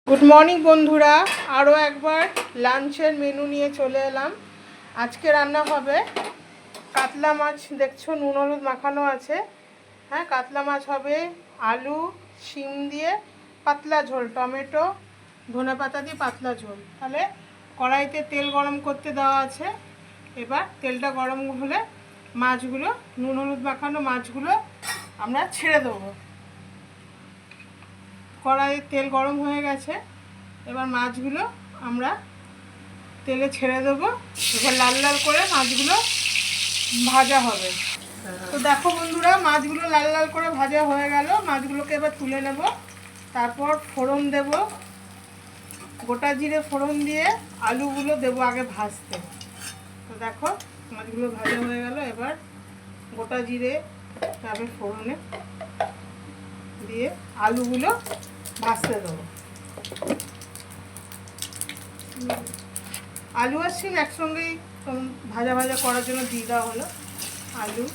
Good morning বন্ধুরা, আরও একবার লাঞ্চের মেনু নিয়ে চলে এলাম। আজকে রান্না হবে কাতলা মাছ। দেখছো নুন হলুদ মাখানো আছে। হ্যাঁ, কাতলা মাছ হবে আলু শিম দিয়ে পাতলা ঝোল, টমেটো ধনেপাতা দিয়ে পাতলা ঝোল। তাহলে কড়াইতে তেল গরম করতে দেওয়া আছে। এবার তেলটা গরম হলে মাছগুলো, নুন হলুদ মাখানো মাছগুলো আমরা ছেড়ে দেবো। কড়াইয়ে তেল গরম হয়ে গেছে, এবার মাছগুলো আমরা তেলে ছেড়ে দেবো। এবার লাল লাল করে মাছগুলো ভাজা হবে। তো দেখো বন্ধুরা, মাছগুলো লাল লাল করে ভাজা হয়ে গেল। মাছগুলোকে এবার তুলে নেব। তারপর ফোড়ন দেব, গোটা জিরে ফোড়ন দিয়ে আলুগুলো দেবো আগে ভাজতে। তো দেখো মাছগুলো ভাজা হয়ে গেল। এবার গোটা জিরে তারপরে ফোড়নে দিয়ে আলুগুলো ভাজতে দেবো। আলু আর শিম একসঙ্গেই ভাজা ভাজা করার জন্য দিয়ে দেওয়া হলো। আলু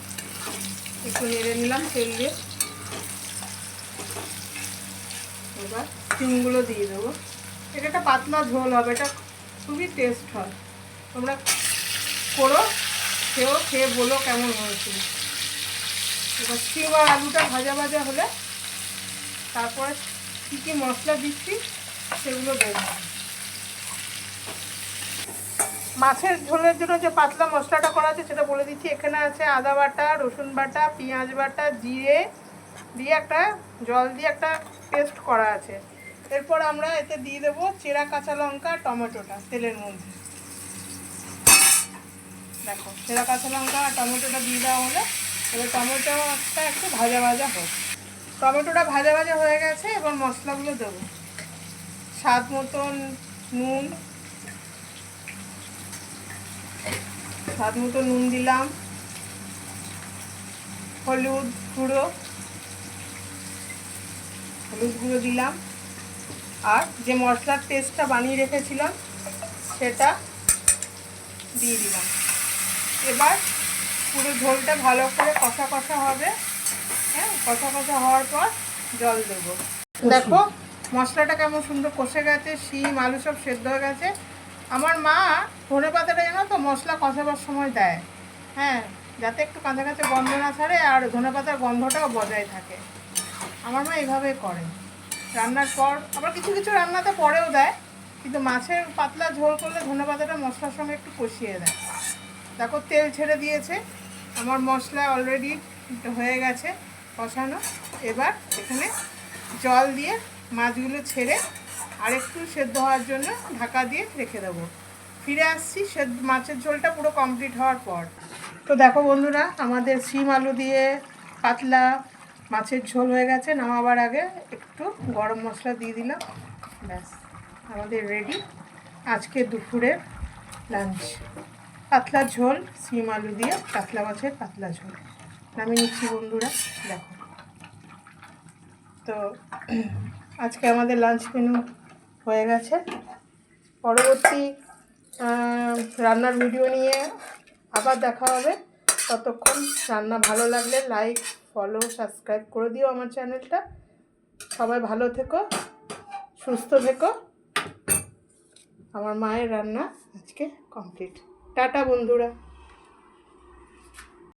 একটু নেড়ে নিলাম তেল দিয়ে। এবার শিমগুলো দিয়ে দেবো। এটা একটা পাতলা ঝোল হবে, এটা খুবই টেস্ট হয়। তোমরা করো, খেয়ে বলো কেমন হয়েছে। এবার শিম আর আলুটা ভাজা ভাজা হলে তারপরে কী কী মশলা দিচ্ছি সেগুলো দেবো। মাছের ঝোলের জন্য যে পাতলা মশলাটা করা আছে সেটা বলে দিচ্ছি। এখানে আছে আদা বাটা, রসুন বাটা, পেঁয়াজ বাটা, জিরে দিয়ে একটা জল দিয়ে একটা পেস্ট করা আছে। এরপর আমরা এতে দিয়ে দেবো চেরা কাঁচা লঙ্কা, টমেটোটা তেলের মধ্যে। দেখো চেরা কাঁচা লঙ্কা আর টমেটোটা দিয়ে দেওয়া হলে এবার টমেটোটা একটু ভাজা ভাজা হোক। টমেটোটা ভাজা ভাজা হয়ে গেছে। এবার মশলাগুলো দেবো। স্বাদ মতন নুন, স্বাদ মতো নুন দিলাম, হলুদ গুঁড়ো দিলাম, আর যে মশলার পেস্টটা বানিয়ে রেখেছিলাম সেটা দিয়ে দিলাম। এবার পুরো ঝোলটা ভালো করে কষা কষা হবে। হ্যাঁ, কষা কষা হওয়ার পর জল দেবো। দেখো মশলাটা কেমন সুন্দর কষে গেছে, শিম আলু সব সেদ্ধ হয়ে গেছে। আমার মা ধনেপাতাটা জানো তো মশলা কষাবার সময় দেয়, হ্যাঁ, যাতে একটু কাঁচা কাঁচা গন্ধ না ছাড়ে আর ধনেপাতার গন্ধটাও বজায় থাকে। আমার মা এইভাবে করে রান্নার পর। আবার কিছু কিছু রান্নাতে পরেও দেয়, কিন্তু মাছের পাতলা ঝোল করলে ধনেপাতাটা মশলার সঙ্গে একটু কষিয়ে দেয়। দেখো তেল ছেড়ে দিয়েছে, আমার মশলা অলরেডি হয়ে গেছে কষানো। এবার এখানে জল দিয়ে মাছগুলো ছেড়ে আর একটু সেদ্ধ হওয়ার জন্য ঢাকা দিয়ে রেখে দেবো। ফিরে আসছি মাছের ঝোলটা পুরো কমপ্লিট হওয়ার পর। তো দেখো বন্ধুরা, আমাদের শিম আলু দিয়ে পাতলা মাছের ঝোল হয়ে গেছে। নামাবার আগে একটু গরম মশলা দিয়ে দিলাম, ব্যাস আমাদের রেডি আজকে দুপুরের লাঞ্চ। পাতলা ঝোল, শিম আলু দিয়ে কাতলা মাছের পাতলা ঝোল নামিয়ে নিচ্ছি বন্ধুরা। দেখো, তো আজকে আমাদের লাঞ্চ মেনু হয়ে গেছে। পরবর্তী রান্নার ভিডিও নিয়ে আবার দেখা হবে। ততক্ষণ রান্না ভালো লাগলে লাইক, ফলো, সাবস্ক্রাইব করে দিও আমার চ্যানেলটা। সবাই ভালো থেকো, সুস্থ থেকো। আমার মায়ের রান্না আজকে কমপ্লিট। টাটা বন্ধুরা।